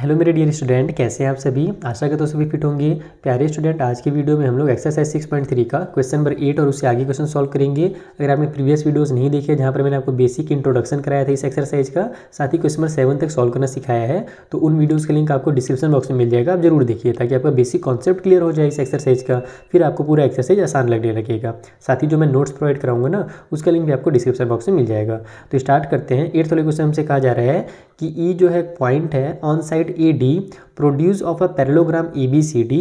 Hello मेरे dear student, कैसे हैं आप सभी। आशा करता हूँ सभी फिट होंगे। प्यारे स्टूडेंट, आज की वीडियो में हम लोग एक्सरसाइज 6.3 का क्वेश्चन नंबर 8 और उससे आगे क्वेश्चन सॉल्व करेंगे। अगर आपने प्रीवियस वीडियोस नहीं देखे जहाँ पर मैंने आपको बेसिक इंट्रोडक्शन कराया था इस एक्सरसाइज का, साथ ही क्वेश्चन नंबर 7 तक सॉल्व करना सिखाया है, तो उन वीडियोज़ का लिंक आपको डिस्क्रिप्शन बॉक्स में मिल जाएगा। आप जरूर देखिए ताकि आपका बेसिक कॉन्सेप्ट क्लियर हो जाए इस एक्सरसाइज का, फिर आपको पूरा एक्सरसाइज आसान लगने लगेगा। साथ ही जो मैं नोट्स प्रोवाइड कराऊंगा ना, उसका लिंक भी आपको डिस्क्रिप्शन बॉक्स में मिल जाएगा। तो स्टार्ट करते हैं। 8th वाले क्वेश्चन हमसे कहा जा रहा है कि ई जो है पॉइंट है on side A D produce of a parallelogram A B C D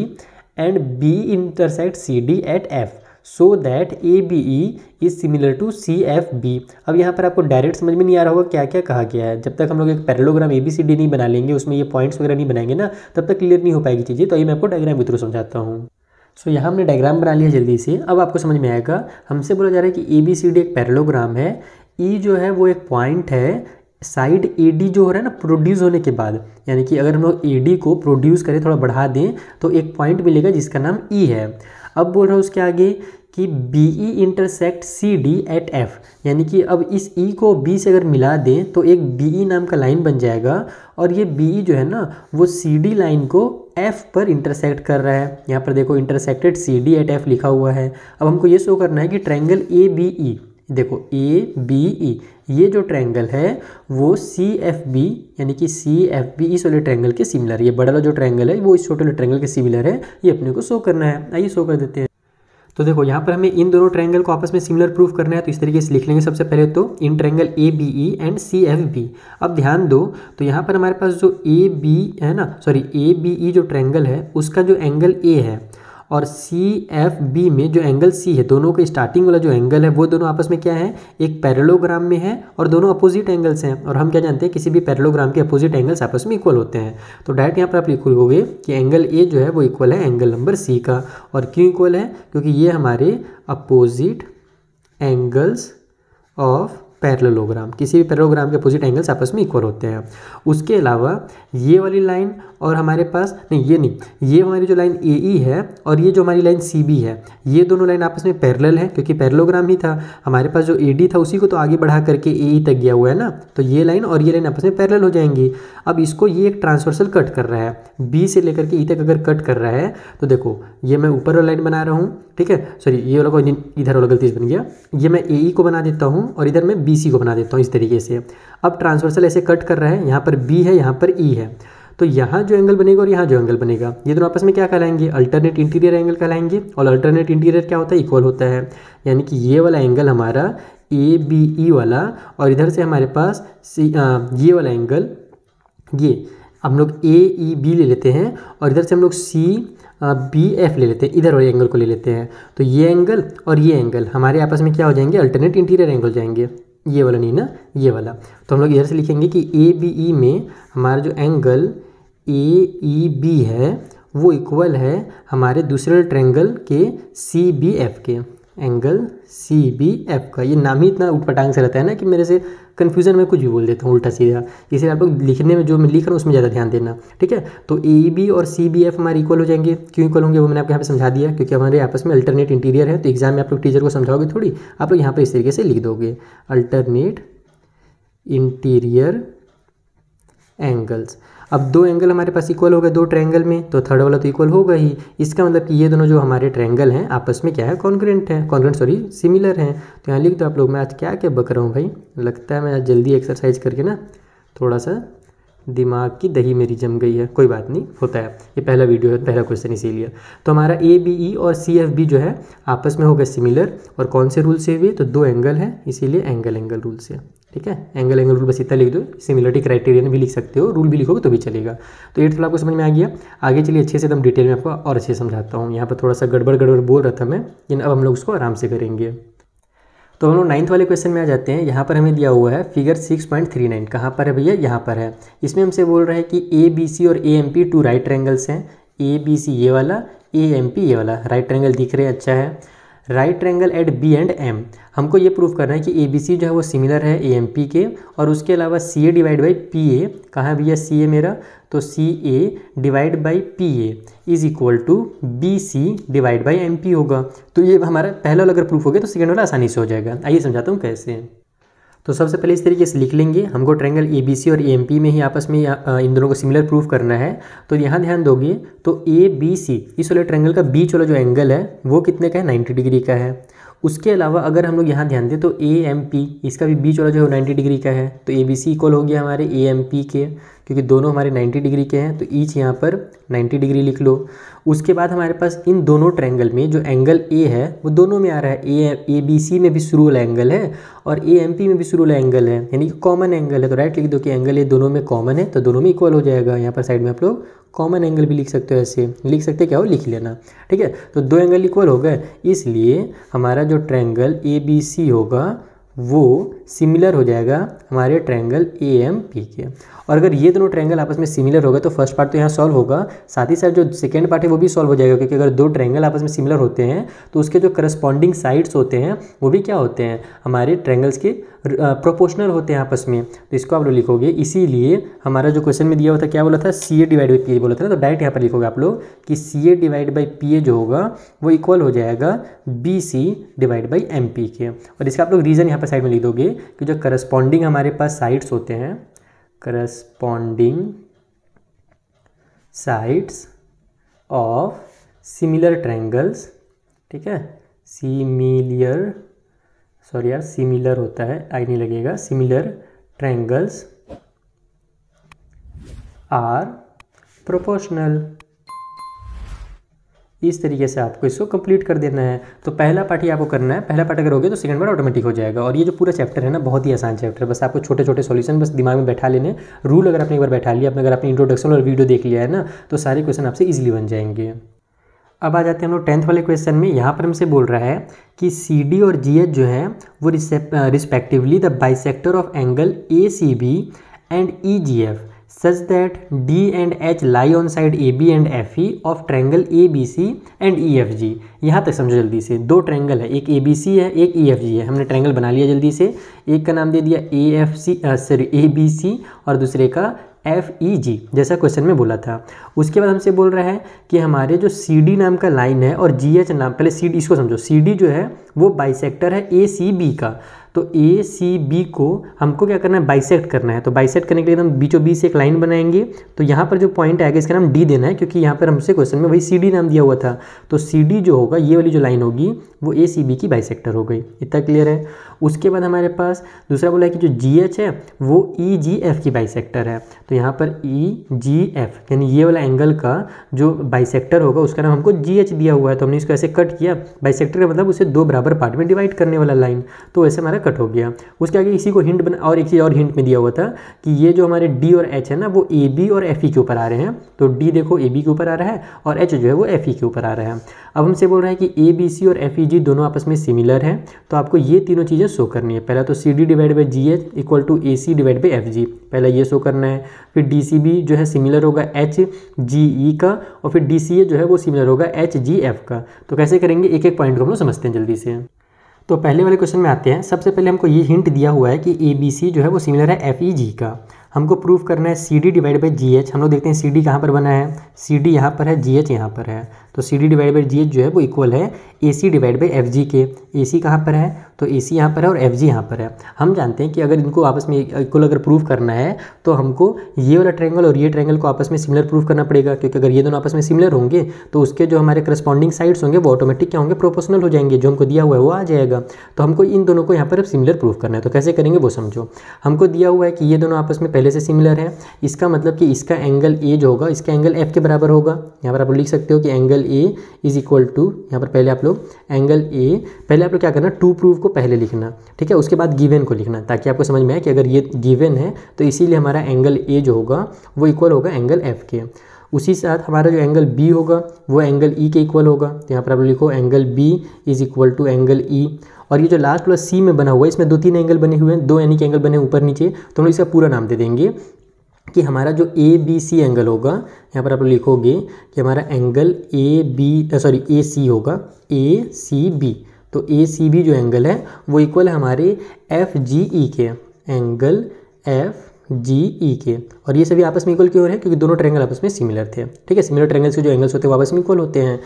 and B intersect C D at F so that A B E is similar to C F B. अब यहाँ पर आपको direct समझ में नहीं आ रहा होगा क्या क्या कहा गया है। जब तक हम लोग एक parallelogram A B C D नहीं बना लेंगे, उसमें ये पॉइंट्स वगैरह नहीं बनाएंगे ना, तब तक क्लियर नहीं हो पाएगी चीज़ें। तो ये मैं आपको डायग्राम के थ्रू समझाता हूँ। सो यहाँ हमने डायग्राम बना लिया जल्दी से। अब आपको समझ में आएगा। हमसे बोला जा रहा है कि ए बी सी डी एक पैरेललोग्राम है, ई जो है वो एक पॉइंट है, साइड ए डी जो हो रहा है ना प्रोड्यूस होने के बाद, यानी कि अगर हम लोग ए डी को प्रोड्यूस करें, थोड़ा बढ़ा दें, तो एक पॉइंट मिलेगा जिसका नाम ई है। अब बोल रहा हूँ उसके आगे कि B E intersect C D at F, यानी कि अब इस ई को बी से अगर मिला दें तो एक बी ई नाम का लाइन बन जाएगा, और ये बी ई जो है ना वो सी डी लाइन को एफ पर इंटरसेक्ट कर रहा है। यहाँ पर देखो intersected C D at F लिखा हुआ है। अब हमको ये शो करना है कि ट्रायंगल ए बी ई, देखो ए बी ई, ये जो ट्रायंगल है वो सी एफ बी, यानी कि सी एफ बी इस वाले ट्रायंगल के सिमिलर, ये बड़ा वाला जो ट्रायंगल है वो इस छोटे वाले ट्रायंगल के सिमिलर है। ये अपने को शो करना है। आइए शो कर देते हैं। तो देखो यहाँ पर हमें इन दोनों ट्रायंगल को आपस में सिमिलर प्रूफ करना है, तो इस तरीके से लिख लेंगे। सबसे पहले तो in triangle A B E and C F B. अब ध्यान दो, तो यहाँ पर हमारे पास जो ए बी है ना, सॉरी ए बी ई जो ट्रायंगल है उसका जो एंगल ए है, और सी एफ बी में जो एंगल सी है, दोनों के स्टार्टिंग वाला जो एंगल है वो दोनों आपस में क्या है, एक पैरेललोग्राम में है, और दोनों अपोजिट एंगल्स हैं। और हम क्या जानते हैं, किसी भी पैरेललोग्राम के अपोजिट एंगल्स आपस में इक्वल होते हैं। तो डायरेक्ट यहाँ पर आप लिखोगे कि एंगल ए जो है वो इक्वल है एंगल नंबर सी का। और क्यों इक्वल है, क्योंकि ये हमारे अपोजिट एंगल्स ऑफ पैरेललोग्राम, किसी भी पैरेललोग्राम के अपोजिट एंगल्स आपस में इक्वल होते हैं। उसके अलावा ये वाली लाइन और हमारे पास नहीं, ये नहीं, ये हमारी जो लाइन ए ई है और ये जो हमारी लाइन सी बी है, ये दोनों लाइन आपस में पैरेलल है, क्योंकि पैरेललोग्राम ही था हमारे पास। जो ए डी था उसी को तो आगे बढ़ा करके ए ई तक गया हुआ है ना, तो ये लाइन और ये लाइन आपस में पैरेलल हो जाएंगी। अब इसको ये एक ट्रांसवर्सल कट कर रहा है, बी से लेकर के ई तक अगर कट कर रहा है, तो देखो ये मैं ऊपर वाला लाइन बना रहा हूँ, ठीक है, सॉरी ये वाला को इधर वाला गलती से बन गया, ये मैं ए ई को बना देता हूँ और इधर मैं बी सी को बना देता हूँ इस तरीके से। अब ट्रांसवर्सल ऐसे कट कर रहा है, यहाँ पर बी है, यहाँ पर ई है, तो यहाँ जो एंगल बनेगा और यहाँ जो एंगल बनेगा, ये दोनों आपस में क्या कहलाएंगे, अल्टरनेट इंटीरियर एंगल कहलाएंगे। और अल्टरनेट इंटीरियर क्या होता है, इक्वल होता है, यानी कि ये वाला एंगल हमारा ए बी ई वाला, और इधर से हमारे पास ये वाला एंगल, ये हम लोग ए ई बी ले लेते हैं, और इधर से हम लोग सी बी एफ ले लेते हैं, इधर वाले एंगल को ले लेते हैं। तो ये एंगल और ये एंगल हमारे आपस में क्या हो जाएंगे, अल्टरनेट इंटीरियर एंगल हो जाएंगे। ये वाला नहीं ना, ये वाला। तो हम लोग इधर से लिखेंगे कि ए बी ई में हमारा जो एंगल ए ई बी है वो इक्वल है हमारे दूसरे ट्रायंगल के सी बी एफ के, एंगल सी बी एफ का। ये नाम ही इतना उटपटांग से रहता है ना कि मेरे से कन्फ्यूजन में कुछ भी बोल देता हूँ उल्टा सीधा, इसलिए आप लोग लिखने में जो मैं लिख रहा हूँ उसमें ज़्यादा ध्यान देना, ठीक है। तो ए बी और सी बी एफ हमारे इक्वल हो जाएंगे। क्यों इक्वल होंगे वो मैंने आपको यहाँ पे समझा दिया, क्योंकि हमारे आपस में अल्टरनेट इंटीरियर है। तो एग्जाम में आप लोग टीचर को समझाओगे थोड़ी, आप लोग यहाँ पर इस तरीके से लिख दोगे, अल्टरनेट इंटीरियर एंगल्स। अब दो एंगल हमारे पास इक्वल हो गए दो ट्रायंगल में, तो थर्ड वाला तो इक्वल होगा ही। इसका मतलब कि ये दोनों जो हमारे ट्रायंगल हैं आपस में क्या है, कॉन्ग्रुएंट है, कॉन्ग्रुएंट सॉरी सिमिलर हैं। तो यहाँ लिख दो आप लोग। मैं आज क्या क्या बक रहा हूँ भाई, लगता है मैं आज जल्दी एक्सरसाइज करके ना थोड़ा सा दिमाग की दही मेरी जम गई है, कोई बात नहीं, होता है, ये पहला वीडियो है, पहला क्वेश्चन इसीलिए। तो हमारा ए बी ई और सी एफ बी जो है आपस में हो गए सिमिलर, और कौन से रूल से हुए, तो दो एंगल है, इसीलिए एंगल एंगल रूल से, ठीक है। एंगल एंगल रूल बस इतना लिख दो, सिमिलरिटी क्राइटेरियन भी लिख सकते हो, रूल भी लिखोगे तो भी चलेगा। तो 8th वाला आपको समझ में आ गया। आगे चलिए अच्छे से एकदम डिटेल में आपको और अच्छे से समझाता हूँ। यहाँ पर थोड़ा सा गड़बड़ गड़बड़ बोल रहा था मैं, लेकिन अब हम लोग उसको आराम से करेंगे। तो हम लोग 9th वाले क्वेश्चन में आ जाते हैं। यहाँ पर हमें दिया हुआ है फिगर 6.39, कहाँ पर है भैया, यहाँ पर है। इसमें हमसे बोल रहा है कि ए बी सी और A M P two right triangles हैं। ए बी सी ये वाला, ए एम पी ये वाला, राइट ट्रायंगल दिख रहे हैं, अच्छा है। Right triangle at B and M, हमको ये प्रूफ करना है कि ए बी सी जो है वो सिमिलर है ए एम पी के, और उसके अलावा C A divide by P A, कहाँ है भैया सी ए मेरा, तो C A divide by P A is equal to B C divide by M P होगा। तो ये हमारा पहला वाला अगर प्रूफ हो गया तो सेकेंड वाला आसानी से हो जाएगा। आइए समझाता हूँ कैसे। तो सबसे पहले इस तरीके से लिख लेंगे, हमको ट्रायंगल ABC और AMP में ही आपस में इन दोनों को सिमिलर प्रूफ करना है। तो यहाँ ध्यान दोगे तो ABC इस वाले ट्रायंगल का बीच वाला जो एंगल है वो कितने का है, 90 डिग्री का है। उसके अलावा अगर हम लोग यहाँ ध्यान दें तो AMP इसका भी बीच वाला जो है 90 डिग्री का है। तो ABC इक्वल हो गया हमारे AMP के, क्योंकि दोनों हमारे 90 डिग्री के हैं, तो ईच यहाँ पर 90 डिग्री लिख लो। उसके बाद हमारे पास इन दोनों ट्रायंगल में जो एंगल A है वो दोनों में आ रहा है, ABC में भी शुरू वाला एंगल है और AMP में भी शुरू वाला एंगल है, यानी कि कॉमन एंगल है। तो राइट लिख दो कि एंगल A दोनों में कॉमन है, तो दोनों में इक्वल हो जाएगा। यहाँ पर साइड में आप लोग कॉमन एंगल भी लिख सकते हो, ऐसे लिख सकते क्या हो, लिख लेना, ठीक है। तो दो एंगल इक्वल हो गए, इसलिए हमारा जो ट्रायंगल ABC होगा वो सिमिलर हो जाएगा हमारे ट्रायंगल AMP के। और अगर ये दोनों ट्रायंगल आपस में सिमिलर होगा तो फर्स्ट पार्ट तो यहाँ सॉल्व होगा, साथ ही साथ जो सेकंड पार्ट है वो भी सॉल्व हो जाएगा, क्योंकि अगर दो ट्रायंगल आपस में सिमिलर होते हैं तो उसके जो करस्पॉन्डिंग साइड्स होते हैं वो भी क्या होते हैं, हमारे ट्रायंगल्स के प्रोपोर्शनल होते हैं आपस में। तो इसको आप लोग लिखोगे, इसीलिए हमारा जो क्वेश्चन में दिया हुआ था क्या बोला था, CA डिवाइड बाई PA बोला था ना। तो डायरेक्ट यहाँ पर लिखोगे आप लोग कि CA डिवाइड बाई PA जो होगा वो इक्वल हो जाएगा BC डिवाइड बाई MP के। और इसका आप लोग रीज़न यहाँ पर साइड में लिख दोगे कि जो करस्पॉन्डिंग हमारे पास साइड्स होते हैं, corresponding sides of similar triangles, ठीक है, सिमिलर होता है, आई नहीं लगेगा, सिमिलर ट्रायंगल्स आर प्रोपोर्शनल। इस तरीके से आपको इसको कंप्लीट कर देना है। तो पहला पार्ट ही आपको करना है, पहला पार्ट अगर हो गया तो सेकंड पार्ट ऑटोमेटिक हो जाएगा। और ये जो पूरा चैप्टर है ना बहुत ही आसान चैप्टर है, बस आपको छोटे छोटे सॉल्यूशन बस दिमाग में बैठा लेने। रूल अगर आपने एक बार बैठा लिया, अगर आपने इंट्रोडक्शन और वीडियो देख लिया है ना, तो सारे क्वेश्चन आपसे ईजिली बन जाएंगे। अब आ जाते हैं हम लोग 10th वाले क्वेश्चन में। यहाँ पर हमसे बोल रहा है कि CD और GH जो है वो respectively the bisector of angle ACB and EGF such that D and H lie on side AB and FE of triangle ABC and EFG। यहाँ तक समझो जल्दी से, दो ट्रायंगल है, एक ABC है एक EFG है। हमने ट्रायंगल बना लिया जल्दी से, एक का नाम दे दिया ABC और दूसरे का FEG, जैसा क्वेश्चन में बोला था। उसके बाद हमसे बोल रहा है कि हमारे जो CD नाम का लाइन है और GH नाम, पहले CD इसको समझो, CD जो है वो बाइसेक्टर है ACB का। तो ACB को हमको क्या करना है, बाइसेक्ट करना है। तो बाइसेक्ट करने के लिए हम बीचों बीच से एक लाइन बनाएंगे। तो यहाँ पर जो पॉइंट आएगा इसका नाम D देना है, क्योंकि यहाँ पर हमसे क्वेश्चन में वही CD नाम दिया हुआ था। तो CD जो होगा, ये वाली जो लाइन होगी वो ACB की बाइसेक्टर हो गई। इतना क्लियर है। उसके बाद हमारे पास दूसरा बोला है कि जो GH है वो EGF की बाइसेक्टर है। तो यहाँ पर EGF यानी ये वाला एंगल का जो बाइसेक्टर होगा उसका नाम हमको GH दिया हुआ है। तो हमने इसको ऐसे कट किया, बाइसेक्टर का मतलब उसे दो बराबर पार्ट में डिवाइड करने वाला लाइन, तो ऐसे हमारा कट हो गया। उसके आगे इसी को हिंट बना, और एक चीज़ और हिंट में दिया हुआ था कि ये जो हमारे D और H है ना वो AB और FE के ऊपर आ रहे हैं। तो D देखो AB के ऊपर आ रहा है और H जो है वो FE के ऊपर आ रहा है। अब हमसे बोल रहा है कि ABC और FEG दोनों आपस में सिमिलर हैं, तो आपको ये तीनों चीज़ें शो करनी है। पहला तो CD divide by GH equal to AC divide by FG, पहला ये शो करना है। फिर DCB जो है सिमिलर होगा HGE का, और फिर DCA जो है वो सिमिलर होगा HGF का। तो कैसे करेंगे, एक एक पॉइंट को हम लोग समझते हैं जल्दी से। तो पहले वाले क्वेश्चन में आते हैं। सबसे पहले हमको ये हिंट दिया हुआ है कि ABC जो है वो सिमिलर है FEG का। हमको प्रूफ करना है CD डिवाइड बाई GH। हम लोग देखते हैं CD कहाँ पर बना है, CD यहाँ पर है, GH यहाँ पर है। तो CD डिवाइड बाई GH जो है वो इक्वल है AC डिवाइड बाई FG के। AC कहाँ पर है, तो AC यहाँ पर है और FG यहाँ पर है। हम जानते हैं कि अगर इनको आपस में इक्वल अगर प्रूफ करना है तो हमको ये वाला ट्रायंगल और ये ट्रायंगल को आपस में सिमिलर प्रूफ करना पड़ेगा, क्योंकि अगर ये दोनों आपस में सिमिलर होंगे तो उसके जो हमारे करस्पॉन्डिंग साइड्स होंगे वो ऑटोमेटिक क्या होंगे, प्रोपोर्शनल हो जाएंगे। जो हमको दिया हुआ है वो आ जाएगा। तो हमको इन दोनों को यहाँ पर सिमिलर प्रूफ करना है। तो कैसे करेंगे वो समझो। हमको दिया हुआ है कि ये दोनों आपस में पहले से सिमिलर है, इसका मतलब कि इसका एंगल A जो होगा इसका एंगल F के बराबर होगा। यहाँ पर आप लोग लिख सकते हो कि angle A is equal to, यहाँ पर पहले आप लोग एंगल A, पहले आप लोग क्या करना, टू प्रूफ को पहले लिखना, ठीक है, उसके बाद गिवन को लिखना, ताकि आपको समझ में आए कि अगर ये गिवन है तो इसीलिए हमारा एंगल A जो होगा वो इक्वल होगा एंगल F के। उसी साथ हमारा जो एंगल B होगा वो एंगल E के इक्वल होगा। तो यहाँ पर आप लोग लिखो angle B is equal to angle E। और ये जो लास्ट वाला C में बना हुआ है इसमें दो तीन एंगल बने हुए हैं, दो यानी कि एंगल बने ऊपर नीचे, तो हम लोग इसका पूरा नाम दे देंगे कि हमारा जो ABC एंगल होगा, यहाँ पर आप लिखोगे कि हमारा एंगल AC होगा ACB। तो ACB जो एंगल है वो इक्वल है हमारे FGE के, एंगल FGE FGE के। और ये सभी आपस में इक्वल क्यों हो रहे हैं? क्योंकि दोनों ट्रायंगल आपस में सिमिलर थे। ठीक है, सिमिलर ट्रायंगल्स के जो एंगल्स होते हैं वो आपस में इक्वल होते हैं।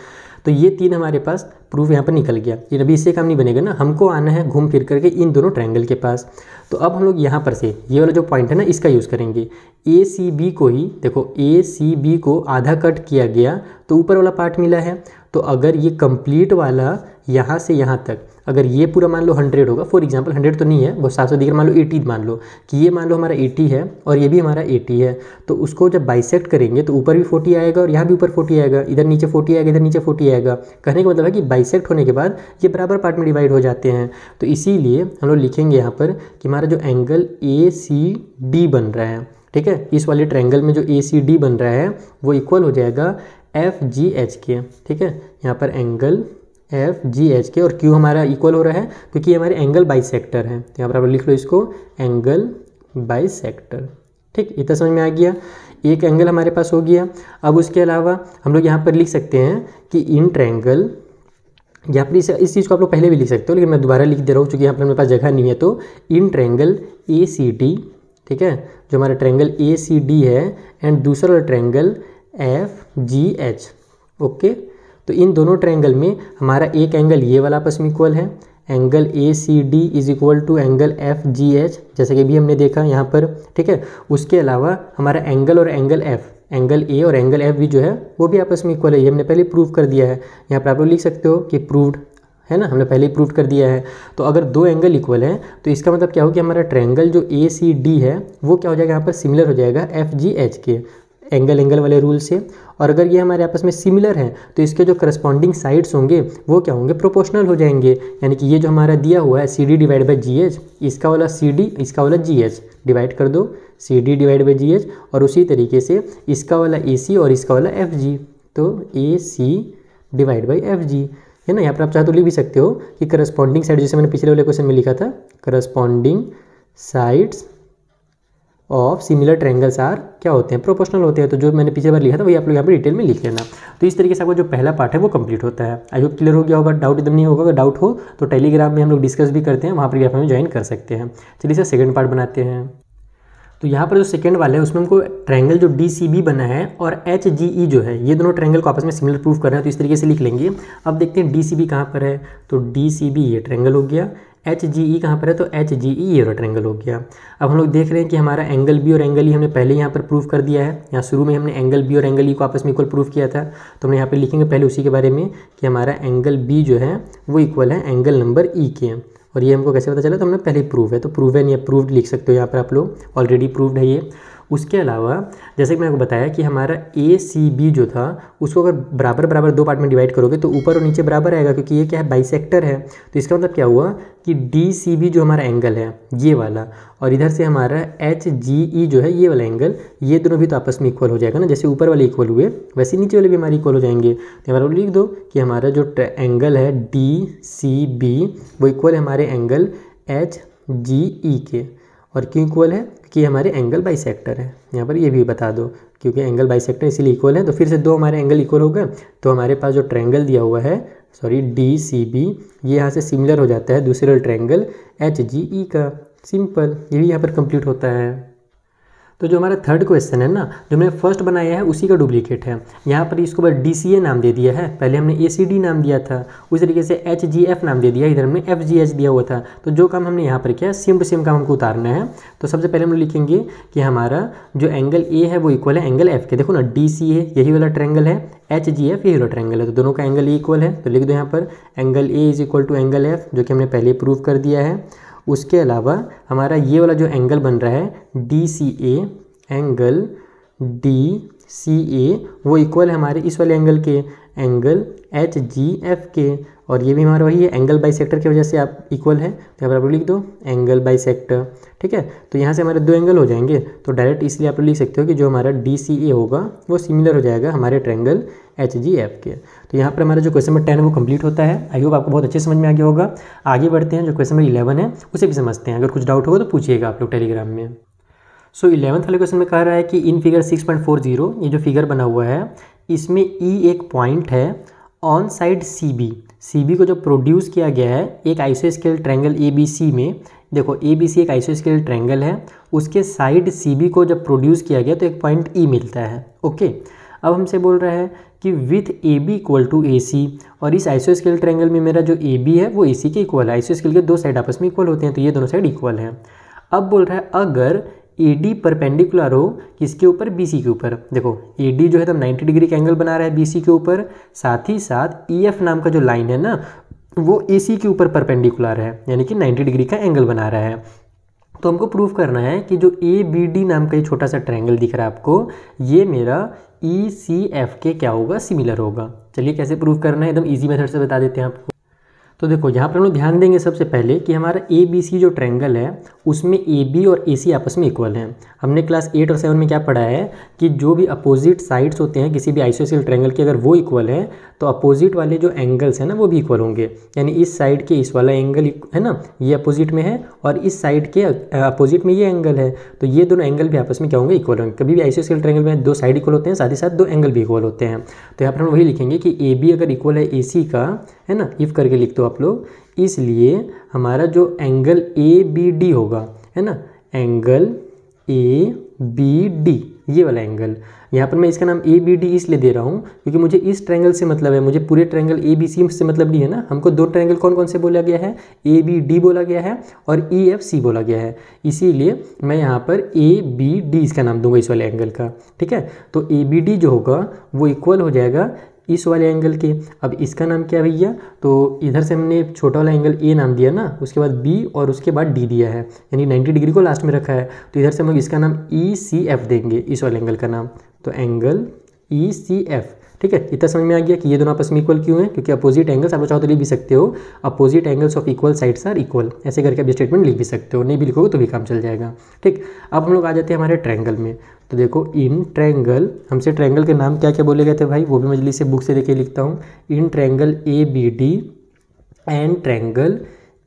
तो ये 3 हमारे पास प्रूफ यहाँ पर निकल गया। ये अभी इससे काम नहीं बनेगा ना, हमको आना है घूम फिर करके इन दोनों ट्रायंगल के पास। तो अब हम लोग यहाँ पर से ये वाला जो पॉइंट है ना, इसका यूज़ करेंगे। ACB को ही देखो, ACB को आधा कट किया गया तो ऊपर वाला पार्ट मिला है। तो अगर ये कंप्लीट वाला यहाँ से यहाँ तक, अगर ये पूरा मान लो 100 होगा, फॉर एग्जांपल 100 तो नहीं है, बहुत साफ साफ दिख रहा, मान लो 80 मान लो कि ये मान लो हमारा 80 है और ये भी हमारा 80 है। तो उसको जब बाइसेक्ट करेंगे तो ऊपर भी 40 आएगा और यहाँ भी ऊपर 40 आएगा, इधर नीचे 40 आएगा, इधर नीचे 40 आएगा। कहने का मतलब है कि बाइसेक्ट होने के बाद ये बराबर पार्ट में डिवाइड हो जाते हैं। तो इसीलिए हम लोग लिखेंगे यहाँ पर कि हमारा जो एंगल ACD बन रहा है, ठीक है, इस वाले ट्रायंगल में जो ACD बन रहा है वो इक्वल हो जाएगा FGH के। ठीक है, यहाँ पर एंगल FGH के, और क्यों हमारा इक्वल हो रहा है? क्योंकि हमारे एंगल बाइसेक्टर है। तो यहाँ पर आप लिख लो इसको एंगल बाइसेक्टर। ठीक, इतना समझ में आ गया। एक एंगल हमारे पास हो गया। अब उसके अलावा हम लोग यहाँ पर लिख सकते हैं कि इन ट्रायंगल, या फिर इस चीज़ को आप लोग पहले भी लिख सकते हो, लेकिन मैं दोबारा लिख दे रहा हूँ क्योंकि यहाँ पर मेरे पास जगह नहीं है। तो इन ट्रायंगल ACD, ठीक है, जो हमारा ट्रायंगल ACD है, एंड दूसरा वाला ट्रायंगल FGH। ओके, तो इन दोनों ट्रायंगल में हमारा एक एंगल ये वाला आपस में इक्वल है, angle ACD is equal to angle FGH, जैसे कि भी हमने देखा यहाँ पर। ठीक है, उसके अलावा हमारा एंगल और एंगल F, एंगल A और एंगल F भी जो है वो भी आपस में इक्वल है। ये हमने पहले प्रूव कर दिया है। यहाँ पर आप लोग लिख सकते हो कि प्रूव्ड है ना, हमने पहले ही प्रूव कर दिया है। तो अगर दो एंगल इक्वल हैं तो इसका मतलब क्या हो कि हमारा ट्रायंगल जो ACD है वो क्या हो जाएगा, यहाँ पर सिमिलर हो जाएगा FGH के एंगल वाले रूल से। और अगर ये हमारे आपस में सिमिलर हैं तो इसके जो करस्पॉन्डिंग साइड्स होंगे वो क्या होंगे, प्रोपोर्शनल हो जाएंगे। यानी कि ये जो हमारा दिया हुआ है CD डिवाइड बाई GH, इसका वाला CD इसका वाला GH डिवाइड कर दो, CD डिवाइड बाई GH, और उसी तरीके से इसका वाला AC और इसका वाला FG, तो AC डिवाइड बाई FG है ना। यहाँ पर आप चाहे तो लिख भी सकते हो कि करस्पॉन्डिंग साइड, जैसे मैंने पिछले वाले क्वेश्चन में लिखा था, corresponding sides of similar triangles are क्या होते हैं, प्रोपोर्शनल होते हैं। तो जो मैंने पिछले बार लिखा था वही आप लोग यहाँ पर डिटेल में लिख लेना। तो इस तरीके से आपका जो पहला पार्ट है वो कंप्लीट होता है। आई होप क्लियर हो गया होगा, डाउट एकदम नहीं होगा। अगर डाउट हो तो टेलीग्राम में हम लोग डिस्कस भी करते हैं, वहाँ पर भी आप हमें ज्वाइन कर सकते हैं। चलिए सर सेकंड पार्ट बनाते हैं। तो यहाँ पर जो सेकंड वाला है उसमें हमको ट्रायंगल जो DCB बना है और HGE जो है, ये दोनों ट्रायंगल को आपस में सिमिलर प्रूफ कर रहे हैं। तो इस तरीके से लिख लेंगे। अब देखते हैं DCB कहाँ पर है, तो DCB ये ट्रायंगल हो गया। HGE कहाँ पर है, तो HGE ये वाला ट्रायंगल हो गया। अब हम लोग देख रहे हैं कि हमारा एंगल B और एंगल E हमने पहले यहाँ पर प्रूफ कर दिया है। यहाँ शुरू में हमने एंगल B और एंगल E को आपस में इक्वल प्रूफ किया था। तो हमने यहाँ पर लिखेंगे पहले उसी के बारे में कि हमारा एंगल B जो है वो इक्वल है एंगल नंबर E के। और ये हमको कैसे पता चला, तो हमने पहले ही प्रूव है, तो प्रूवन या प्रूव्ड लिख सकते हो यहाँ पर आप लोग, ऑलरेडी प्रूव्ड है ये। उसके अलावा जैसे कि मैंने आपको बताया कि हमारा ACB जो था उसको अगर बराबर बराबर दो पार्ट में डिवाइड करोगे तो ऊपर और नीचे बराबर आएगा, क्योंकि ये क्या है, बाइसेक्टर है। तो इसका मतलब क्या हुआ कि DCB जो हमारा एंगल है ये वाला, और इधर से हमारा HGE जो है ये वाला एंगल, ये दोनों भी तो आपस में इक्वल हो जाएगा ना। जैसे ऊपर वाले इक्वल हुए वैसे नीचे वाले भी हमारे इक्वल हो जाएंगे। तो हमारा लिख दो कि हमारा जो एंगल है DCB वो इक्वल है हमारे एंगल HGE के। और क्यों इक्वल है, कि हमारे एंगल बाइसेक्टर है। यहाँ पर ये भी बता दो, क्योंकि एंगल बाइसेक्टर इसीलिए इक्वल है। तो फिर से दो हमारे एंगल इक्वल हो गए, तो हमारे पास जो ट्रायंगल दिया हुआ है, सॉरी DCB, ये यहाँ से सिमिलर हो जाता है दूसरे ट्रायंगल HGE का। सिंपल, ये भी यहाँ पर कंप्लीट होता है। तो जो हमारा थर्ड क्वेश्चन है ना, जो मैंने फर्स्ट बनाया है उसी का डुप्लीकेट है। यहाँ पर इसको बस DCA नाम दे दिया है, पहले हमने ACD नाम दिया था, उस तरीके से HGF नाम दे दिया, इधर हमने FGH दिया हुआ था। तो जो काम हमने यहाँ पर किया, सेम टू सेम काम हमको उतारना है। तो सबसे पहले हम लिखेंगे कि हमारा जो एंगल A है वो इक्वल है एंगल F के। देखो ना, DCA यही वाला ट्रायंगल है, HGF यही वाला ट्रायंगल है, तो दोनों का एंगल इक्वल है। तो लिख दो यहाँ पर angle A is equal to angle F, जो कि हमने पहले प्रूव कर दिया है। उसके अलावा हमारा ये वाला जो एंगल बन रहा है DCA, एंगल DCA वो इक्वल है हमारे इस वाले एंगल के, एंगल HGF के। और ये भी हमारा वही है, एंगल बाइसेक्टर की वजह से आप इक्वल है। तो यहाँ पर आप लिख दो एंगल बाइसेक्टर, ठीक है। तो यहाँ से हमारे दो एंगल हो जाएंगे, तो डायरेक्ट इसलिए आप लिख सकते हो कि जो हमारा DCA होगा वो सिमिलर हो जाएगा हमारे ट्रायंगल HGF के। तो यहाँ पर हमारा जो क्वेश्चन नंबर 10 है वो कंप्लीट होता है। आई होप आपको बहुत अच्छे समझ में आ गया होगा। आगे बढ़ते हैं, जो क्वेश्चन नंबर 11 है उसे भी समझते हैं। अगर कुछ डाउट होगा तो पूछिएगा आप लोग टेलीग्राम में। सो 11th वाले क्वेश्चन में कह रहा है कि इन फिगर 6.40, ये जो फिगर बना हुआ है इसमें E एक पॉइंट है ऑन साइड CB को जो प्रोड्यूस किया गया है एक आइसोस्केल ट्रायंगल ABC में, देखो ABC एक आइसोस्केलेटल ट्रायंगल है, उसके साइड CB को जब प्रोड्यूस किया गया तो एक पॉइंट E मिलता है। ओके, अब हमसे बोल रहा है कि with AB equal to AC, और इस आइसोस्केलेटल ट्रायंगल में मेरा जो AB है वो AC के इक्वल है। आइसोस्केल के दो साइड आपस में इक्वल होते हैं, तो ये दोनों साइड इक्वल हैं। अब बोल रहा है अगर AD परपेंडिकुलर हो किसके ऊपर, BC के ऊपर। देखो AD जो है तो 90 डिग्री का एंगल बना रहा है BC के ऊपर, साथ ही साथ EF नाम का जो लाइन है ना वो AC के ऊपर परपेंडिकुलर है, यानी कि 90 डिग्री का एंगल बना रहा है। तो हमको प्रूव करना है कि जो ABD नाम का ये छोटा सा ट्रायंगल दिख रहा है आपको, ये मेरा ECF के क्या होगा, सिमिलर होगा। चलिए कैसे प्रूव करना है, एकदम इजी मेथड से बता देते हैं आपको। तो देखो यहाँ पर हम लोग ध्यान देंगे सबसे पहले कि हमारा ABC जो ट्रायंगल है उसमें AB और AC आपस में इक्वल हैं। हमने क्लास 8 और 7 में क्या पढ़ा है कि जो भी अपोजिट साइड्स होते हैं किसी भी आइसोस्केलेटल ट्रायंगल के, अगर वो इक्वल हैं तो अपोजिट वाले जो एंगल्स हैं ना वो भी इक्वल होंगे। यानी इस साइड के इस वाला एंगल है ना ये अपोजिट में है, और इस साइड के अपोजिट में ये एंगल है, तो ये दोनों एंगल भी आपस में क्या होंगे, इक्वल होंगे। कभी भी आइसोस्केलेटल ट्रायंगल में दो साइड इक्वल होते हैं, साथ ही साथ दो एंगल भी इक्वल होते हैं। तो यहाँ पर हम वही लिखेंगे कि AB अगर इक्वल है AC का, है ना, इफ करके लिख दो आप लोग, इसलिए हमारा जो एंगल ABD होगा, है ना, एंगल ABD ये वाला एंगल, यहाँ पर मैं इसका नाम ABD इसलिए दे रहा हूँ क्योंकि मुझे इस ट्रायंगल से मतलब है, मुझे पूरे ट्रायंगल ABC से मतलब नहीं है ना। हमको दो ट्रायंगल कौन कौन से बोला गया है, ABD बोला गया है और EFC बोला गया है, इसीलिए मैं यहाँ पर ABD इसका नाम दूंगा इस वाले एंगल का। ठीक है, तो ABD जो होगा वो इक्वल हो जाएगा इस वाले एंगल के। अब इसका नाम क्या भैया, तो इधर से हमने छोटा वाला एंगल A नाम दिया ना, उसके बाद B और उसके बाद D दिया है, यानी 90 डिग्री को लास्ट में रखा है, तो इधर से हम लोग इसका नाम ECF देंगे, इस वाले एंगल का नाम, तो एंगल ECF। ठीक है, इतना समझ में आ गया कि ये दोनों आपस में इक्वल क्यों है, क्योंकि अपोजिट एंगल्स आप चाहो तो लिख भी सकते हो, opposite angles of equal sides are equal, ऐसे करके आप स्टेटमेंट लिख भी सकते हो, नहीं भी लिखोगे तो भी काम चल जाएगा। ठीक, अब हम लोग आ जाते हैं हमारे ट्रायंगल में। तो देखो इन ट्रायंगल, हमसे ट्रायंगल के नाम क्या क्या बोले गए थे भाई, वो भी मैं जल्दी से बुक से देखे लिखता हूँ। In triangle ABD and triangle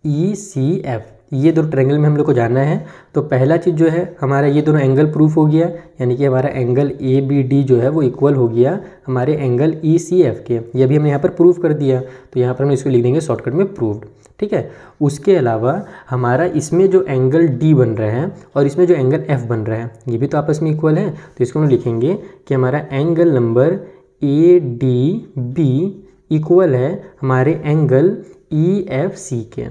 ECF, ये दो ट्रायंगल में हम लोग को जाना है। तो पहला चीज़ जो है हमारा ये दोनों एंगल प्रूफ हो गया, यानी कि हमारा एंगल ABD जो है वो इक्वल हो गया हमारे एंगल ECF के, ये भी हमने यहाँ पर प्रूफ कर दिया। तो यहाँ पर हम इसको लिख देंगे शॉर्टकट में प्रूव्ड। ठीक है, उसके अलावा हमारा इसमें जो एंगल D बन रहा है और इसमें जो एंगल F बन रहा है ये भी तो आपस में इक्वल है, तो इसको हम लिखेंगे कि हमारा एंगल नंबर ADB इक्वल है हमारे एंगल EFC के,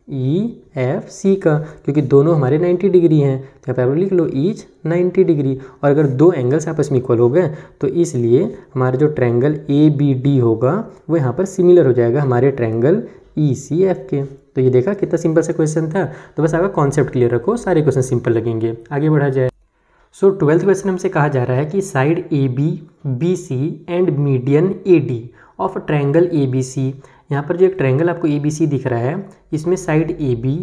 EFC का, क्योंकि दोनों हमारे 90 डिग्री हैं, तो यहाँ पर लिख लो ईच 90 डिग्री। और अगर दो एंगल्स आपस में इक्वल हो गए तो इसलिए हमारा जो ट्रायंगल ABD होगा वो यहाँ पर सिमिलर हो जाएगा हमारे ट्रायंगल ECF के। तो ये देखा कितना सिंपल सा क्वेश्चन था। तो बस आपका कॉन्सेप्ट क्लियर रखो, सारे क्वेश्चन सिंपल लगेंगे। आगे बढ़ा जाए। सो 12th क्वेश्चन हमसे कहा जा रहा है कि side AB, BC and median AD of triangle ABC। यहाँ पर जो एक ट्रायंगल आपको ABC दिख रहा है, इसमें साइड AB,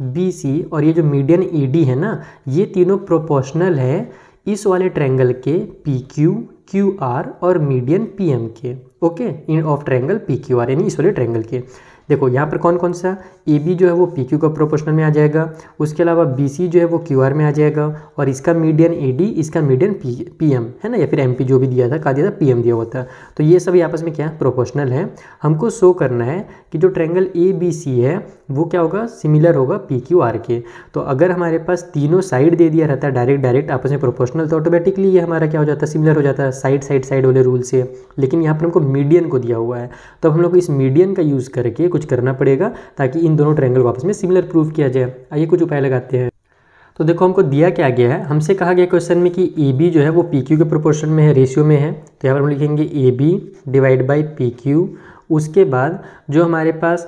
BC और ये जो मीडियन AD है ना, ये तीनों प्रोपोर्शनल है इस वाले ट्रायंगल के PQ, QR और मीडियन PM के। Okay, in of triangle PQR, यानी इस वाले ट्रायंगल के। देखो यहाँ पर कौन कौन सा, AB जो है वो PQ का प्रोपोर्शनल में आ जाएगा, उसके अलावा BC जो है वो QR में आ जाएगा, और इसका मीडियन AD, इसका मीडियन PM है ना, या फिर MP जो भी दिया था, कहा दिया था PM दिया हुआ था। तो ये सभी आपस में क्या प्रोपोर्शनल है। हमको शो करना है कि जो ट्रायंगल ABC है वो क्या होगा, सिमिलर होगा PQR के। तो अगर हमारे पास तीनों साइड दे दिया रहता है डायरेक्ट आपस में प्रोपोर्शनल, तो ऑटोमेटिकली ये हमारा क्या हो जाता है, सिमिलर हो जाता है साइड वाले रूल से। लेकिन यहाँ पर हमको मीडियन को दिया हुआ है, तो हम लोग को इस मीडियन का यूज़ करके कुछ करना पड़ेगा ताकि इन दोनों ट्रायंगल को आपस में सिमिलर प्रूफ किया जाए। आइए कुछ उपाय लगाते हैं। तो देखो हमको दिया क्या गया है, हमसे कहा गया क्वेश्चन में कि AB जो है वो PQ के प्रोपोर्शन में है, रेशियो में है। तो यहाँ पर हम लिखेंगे AB डिवाइड बाई PQ। उसके बाद जो हमारे पास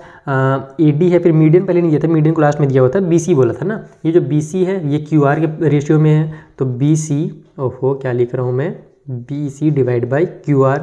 AD है, फिर मीडियन पहले नहीं दिया था, मीडियन को लास्ट में दिया हुआ था, BC बोला था ना, ये जो BC है ये QR के रेशियो में है, तो BC, ओहो क्या लिख रहा हूँ मैं, BC डिवाइड बाई QR।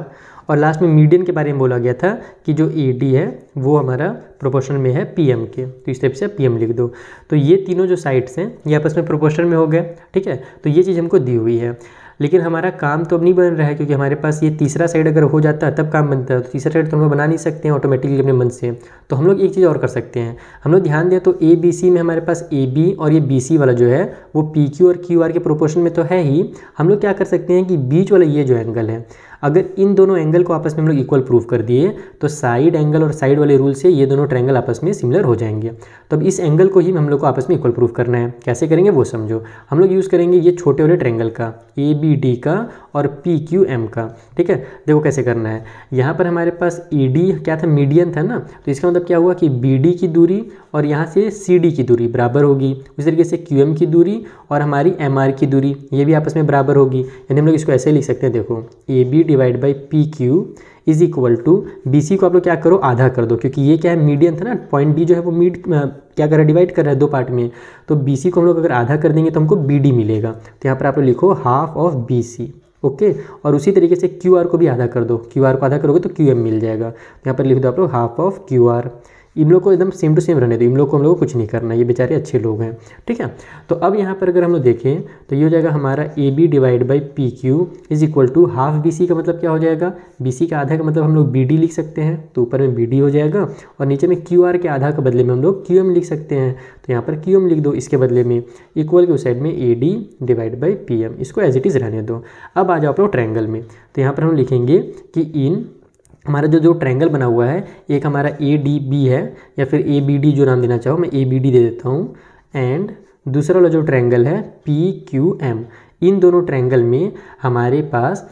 और लास्ट में मीडियन के बारे में बोला गया था कि जो AD है वो हमारा प्रोपोर्शनल में है PM के, तो इस टाइप से PM लिख दो। तो ये तीनों जो साइड्स हैं ये आपस में प्रोपोर्शनल में हो गए। ठीक है, तो ये चीज़ हमको दी हुई है, लेकिन हमारा काम तो अब नहीं बन रहा है, क्योंकि हमारे पास ये तीसरा साइड अगर हो जाता है तब काम बनता है। तो तीसरा साइड तो हम लोग बना नहीं सकते हैं ऑटोमेटिकली अपने मन से। तो हम लोग एक चीज़ और कर सकते हैं, हम लोग ध्यान दें तो ABC में हमारे पास AB और ये BC वाला जो है वो PQ और QR के प्रोपोर्शन में तो है ही। हम लोग क्या कर सकते हैं कि बीच वाला ये जो एंगल है, अगर इन दोनों एंगल को आपस में हम लोग इक्वल प्रूव कर दिए तो साइड एंगल और साइड वाले रूल से ये दोनों ट्रायंगल आपस में सिमिलर हो जाएंगे। तो अब इस एंगल को ही हम लोग को आपस में इक्वल प्रूव करना है। कैसे करेंगे वो समझो। हम लोग यूज़ करेंगे ये छोटे वाले ट्रायंगल का ABD का और PQM का। ठीक है, देखो कैसे करना है। यहाँ पर हमारे पास ED क्या था, मीडियन था ना, तो इसका मतलब क्या हुआ कि BD की दूरी और यहाँ से CD की दूरी बराबर होगी। उसी तरीके से QM की दूरी और हमारी MR की दूरी ये भी आपस में बराबर होगी। यानी हम लोग इसको ऐसे लिख सकते हैं, देखो AB divide by PQ is equal to BC को आप लोग क्या करो, आधा कर दो, क्योंकि ये क्या है, मीडियन था ना, पॉइंट B जो है वो क्या कर रहा है, डिवाइड कर रहा है दो पार्ट में। तो BC को हम लोग अगर आधा कर देंगे तो हमको BD मिलेगा। तो यहाँ पर आप लोग लिखो हाफ ऑफ BC। ओके, और उसी तरीके से QR को भी आधा कर दो, QR को आधा करोगे तो QM मिल जाएगा। यहाँ पर लिख दो आप लोग हाफ ऑफ QR। इन लोग को एकदम सेम टू सेम रहने दो, इन लोग को हम लोग को कुछ नहीं करना, ये बेचारे अच्छे लोग हैं। ठीक है, तो अब यहाँ पर अगर हम लोग देखें तो ये हो जाएगा हमारा AB divide by PQ is equal to half BC का मतलब क्या हो जाएगा, BC का आधा का मतलब हम लोग BD लिख सकते हैं, तो ऊपर में BD हो जाएगा और नीचे में QR के आधा के बदले में हम लोग QM लिख सकते हैं। तो यहाँ पर QM लिख दो इसके बदले में, इक्वल के उस साइड में AD डिवाइड बाई PM, इसको एज इट इज़ रहने दो। अब आ जाओ आप लोग ट्रायंगल में। तो यहाँ पर हम लिखेंगे कि इन हमारा जो ट्रायंगल बना हुआ है, एक हमारा ADB है या फिर ABD जो नाम देना चाहो, मैं ABD दे देता हूँ, एंड दूसरा वाला जो ट्रायंगल है PQM। इन दोनों ट्रायंगल में हमारे पास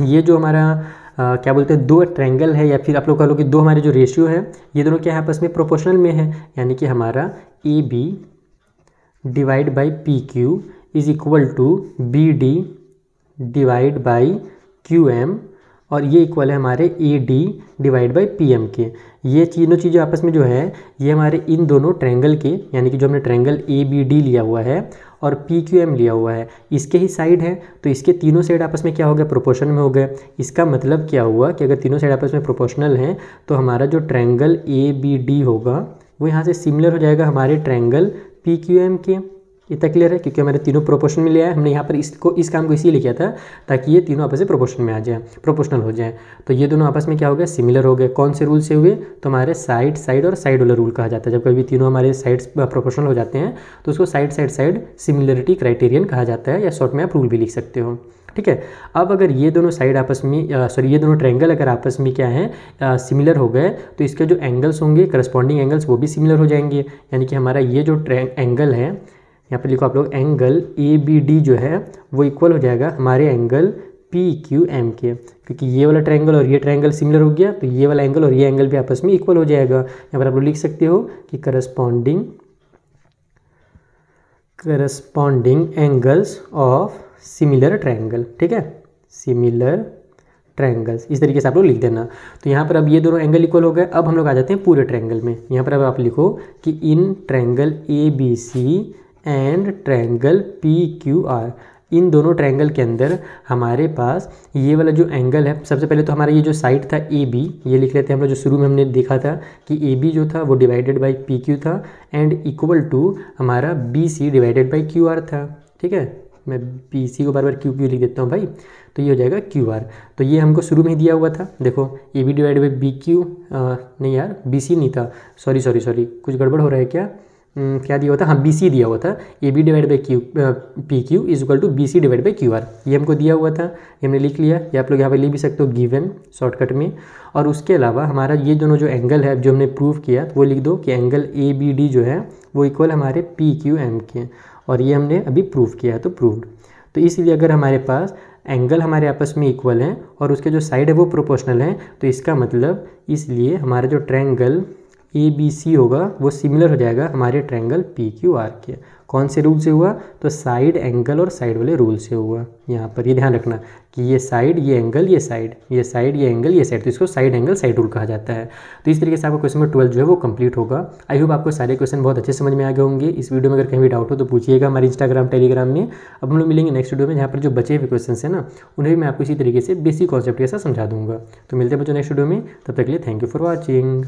ये जो हमारा क्या बोलते हैं, दो ट्रायंगल है, या फिर आप लोग कह लो कि दो हमारे जो रेशियो है ये दोनों क्या है, आपस में प्रोपोर्शनल में है। यानी कि हमारा AB divide by PQ is equal to BD divide by QM, और ये इक्वल है हमारे AD डिवाइड बाई PM के। ये तीनों चीज़ें आपस में जो है ये हमारे इन दोनों ट्रायंगल के, यानी कि जो हमने ट्रायंगल ABD लिया हुआ है और PQM लिया हुआ है, इसके ही साइड है। तो इसके तीनों साइड आपस में क्या हो गया, प्रोपोर्शनल में हो गए। इसका मतलब क्या हुआ कि अगर तीनों साइड आपस में प्रोपोर्शनल हैं तो हमारा जो ट्रायंगल ABD होगा वो यहाँ से सिमिलर हो जाएगा हमारे ट्रायंगल PQM के। इतना क्लियर है, क्योंकि हमारे तीनों प्रोपोर्शन में लिया है हमने। यहाँ पर इस काम को इसीलिए किया था ताकि ये तीनों आपस में प्रोपोर्शन में आ जाए, प्रोपोर्शनल हो जाए। तो ये दोनों आपस में क्या हो गया, सिमिलर हो गए। कौन से रूल से हुए, तो हमारे साइड और साइड वाला रूल कहा जाता है। जब कभी तीनों हमारे साइड्स प्रोपोर्शनल हो जाते हैं तो उसको साइड सिमिलरिटी क्राइटेरियन कहा जाता है, या शॉर्ट में आप रूल भी लिख सकते हो। ठीक है, अब अगर ये दोनों साइड आपस में ये दोनों ट्रायंगल अगर आपस में क्या है, सिमिलर हो गए, तो इसके जो एंगल्स होंगे, करस्पॉन्डिंग एंगल्स, वो भी सिमिलर हो जाएंगे। यानी कि हमारा ये जो एंगल है, यहाँ पर लिखो आप लोग, एंगल ABD जो है वो इक्वल हो जाएगा हमारे एंगल PQM के, क्योंकि ये वाला ट्रायंगल और ये ट्रायंगल सिमिलर हो गया, तो ये वाला एंगल और ये एंगल भी आपस में इक्वल हो जाएगा। यहाँ पर आप लोग लिख सकते हो कि corresponding angles of similar triangle. ठीक है, सिमिलर ट्रायंगल्स, इस तरीके से आप लोग लिख देना। तो यहाँ पर अब ये दोनों एंगल इक्वल हो गए। अब हम लोग आ जाते हैं पूरे ट्रायंगल में। यहाँ पर अब आप लिखो कि in triangle ABC and triangle PQR, इन दोनों ट्रायंगल के अंदर हमारे पास ये वाला जो एंगल है, सबसे पहले तो हमारा ये जो साइड था AB, ये लिख लेते हैं हम लोग, जो शुरू में हमने देखा था कि AB जो था वो डिवाइडेड बाई PQ था एंड इक्वल टू हमारा BC डिवाइडेड बाई QR था। ठीक है, मैं BC को बार बार QQ लिख देता हूँ भाई, तो ये हो जाएगा QR। तो ये हमको शुरू में ही दिया हुआ था, देखो AB डिवाइड बाई BQ, नहीं यार BC नहीं था, सॉरी कुछ गड़बड़ हो रहा है क्या, क्या दिया हुआ था, हाँ BC दिया हुआ था। AB divide by PQ is equal to BC divide by QR, ये हमको दिया हुआ था, ये हमने लिख लिया। या आप लोग यहाँ पर लिख भी सकते हो गिवन शॉर्टकट में। और उसके अलावा हमारा ये दोनों जो एंगल है जो हमने प्रूव किया, तो वो लिख दो कि एंगल ABD जो है वो इक्वल हमारे PQM के, और ये हमने अभी प्रूव किया है, तो प्रूव्ड। तो इसलिए अगर हमारे पास एंगल हमारे आपस में इक्वल हैं और उसके जो साइड है वो प्रोपोर्शनल है, तो इसका मतलब इसलिए हमारा जो ट्रायंगल ABC होगा वो सिमिलर हो जाएगा हमारे ट्रायंगल PQR के। कौन से रूल से हुआ, तो साइड एंगल और साइड वाले रूल से हुआ। यहाँ पर ये ध्यान रखना कि ये साइड, ये एंगल, ये साइड, ये साइड, ये एंगल, ये साइड, तो इसको साइड एंगल साइड रूल कहा जाता है। तो इस तरीके से आपका क्वेश्चन नंबर 12 जो है वो कंप्लीट होगा। आई होप आपको सारे क्वेश्चन बहुत अच्छे समझ में आ गए होंगे। इस वीडियो में अगर कहीं भी डाउट हो तो पूछिएगा हमारे इंस्टाग्राम टेलीग्राम में। अब हम लोग मिलेंगे नेक्स्ट वीडियो में, जहाँ पर जो बचे हुए क्वेश्चन है ना उन्हें भी मैं आपको इसी तरीके से बेसिक कॉन्सेप्ट के साथ समझा दूंगा। तो मिलते हैं बच्चों नेक्स्ट वीडियो में, तब तक के लिए थैंक यू फॉर वॉचिंग।